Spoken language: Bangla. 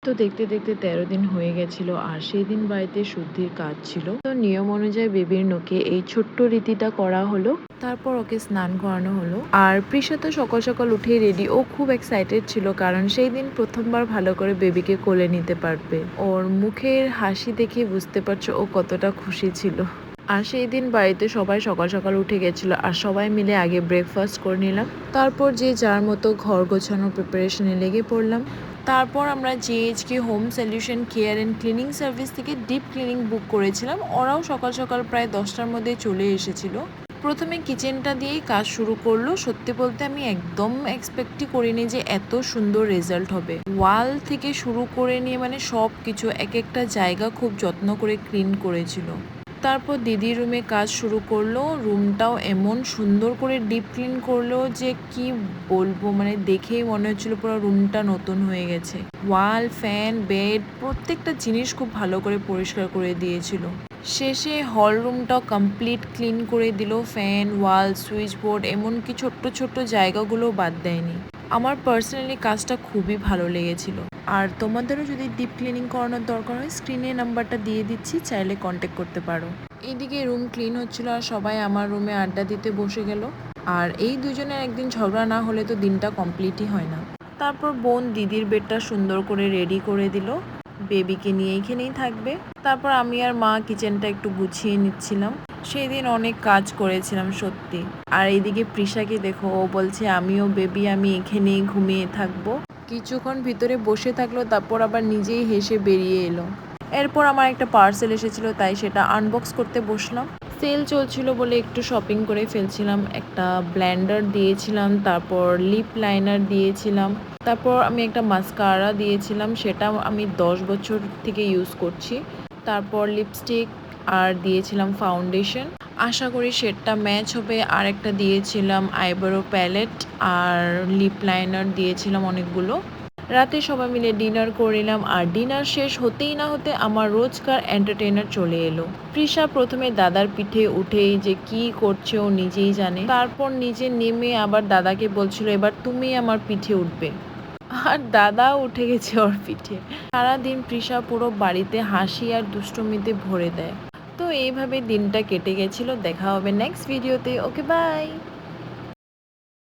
তো দেখতে দেখতে ১৩ দিন হয়ে গেছিল আর সেই দিন বাড়িতে শুদ্ধির কাজ ছিল। তো নিয়ম অনুযায়ী বেবির নোকে এই ছোট্ট রীতিটা করা হলো। তারপর ওকে স্নান করানো হলো। আর প্রিশা তো সকাল সকাল উঠেই রেডি। ও খুব এক্সাইটেড ছিল কারণ সেই দিন প্রথমবার ভালো করে বেবিকে কোলে নিতে পারবে। ওর মুখের হাসি দেখে বুঝতে পারছো ও কতটা খুশি ছিল। আর সেই দিন বাড়িতে সবাই সকাল সকাল উঠে গেছিলো আর সবাই মিলে আগে ব্রেকফাস্ট করে নিলাম। তারপর যে যার মতো ঘর গোছানোর প্রিপারেশনে লেগে পড়লাম। তারপর আমরা GHK home solution care and cleaning service থেকে ডিপ ক্লিনিং বুক করেছিলাম। ওরাও সকাল সকাল প্রায় 10টার মধ্যে চলে এসেছিল। প্রথমে কিচেনটা দিয়েই কাজ শুরু করলো। সত্যি বলতে আমি একদম এক্সপেক্টই করিনি যে এত সুন্দর রেজাল্ট হবে। ওয়াল থেকে শুরু করে নিয়ে মানে সব কিছু এক একটা জায়গা খুব যত্ন করে ক্লিন করেছিল। তারপর দিদির রুমে কাজ শুরু করলো। রুমটাও এমন সুন্দর করে ডিপ ক্লিন করলো যে কি বলবো, মানে দেখেই মনে হচ্ছিল পুরো রুমটা নতুন হয়ে গেছে। ওয়াল, ফ্যান, বেড প্রত্যেকটা জিনিস খুব ভালো করে পরিষ্কার করে দিয়েছিল। শেষে হল রুমটাও কমপ্লিট ক্লিন করে দিল। ফ্যান, ওয়াল, সুইচ বোর্ড এমনকি ছোট্ট ছোট্ট জায়গাগুলো বাদ দেয়নি। আমার পার্সোনালি কাজটা খুবই ভালো লেগেছিল। আর তোমাদেরও যদি ডিপ ক্লিনিং করানোর দরকার হয় স্ক্রিনে নাম্বারটা দিয়ে দিচ্ছি, চাইলে কন্ট্যাক্ট করতে পারো। এইদিকে রুম ক্লিন হচ্ছিল আর সবাই আমার রুমে আড্ডা দিতে বসে গেল। আর এই দুজনের একদিন ঝগড়া না হলে তো দিনটা কমপ্লিটই হয় না। তারপর বোন দিদির বেডটা সুন্দর করে রেডি করে দিল। বেবিকে নিয়ে এখানেই থাকবে। তারপর আমি আর মা কিচেনটা একটু গুছিয়ে নিচ্ছিলাম। সেই দিন অনেক কাজ করেছিলাম সত্যি। আর এইদিকে প্রিশাকে দেখো, ও বলছে আমিও বেবি, আমি এখানেই ঘুমিয়ে থাকবো। কিছুক্ষণ ভিতরে বসে থাকলো, তারপর আবার নিজেই হেসে বেরিয়ে এলো। এরপর আমার একটা পার্সেল এসেছিল, তাই সেটা আনবক্স করতে বসলাম। সেল চলছিল বলে একটু শপিং করে ফেলছিলাম। একটা ব্লেন্ডার দিয়েছিলাম, তারপর লিপ লাইনার দিয়েছিলাম, তারপর আমি একটা মাস্কারা দিয়েছিলাম, সেটা আমি 10 বছর থেকে ইউজ করছি। তারপর লিপস্টিক আর দিয়েছিলাম ফাউন্ডেশন, আশা করি সেটটা ম্যাচ হবে। আর একটা দিয়েছিলাম আইব্রো প্যালেট আর লিপ লাইনার দিয়েছিলাম অনেকগুলো। রাতে সবাই মিলে ডিনার করলাম আর ডিনার শেষ হতেই না হতে আমার রোজকার এন্টারটেইনার চলে এলো। প্রিশা প্রথমে দাদার পিঠে উঠেই যে কি করছে ও নিজেই জানে। তারপর নিচে নেমে আবার দাদাকে বলছিল এবার তুমি আমার পিঠে উঠবে। আর দাদাও উঠে গেছে ওর পিঠে। সারাদিন প্রিশা পুরো বাড়িতে হাসি আর দুষ্টুমিতে ভরে দেয়। তো এইভাবে দিনটা কেটে গেছিল। দেখা হবে নেক্সট ভিডিওতে। ওকে, বাই।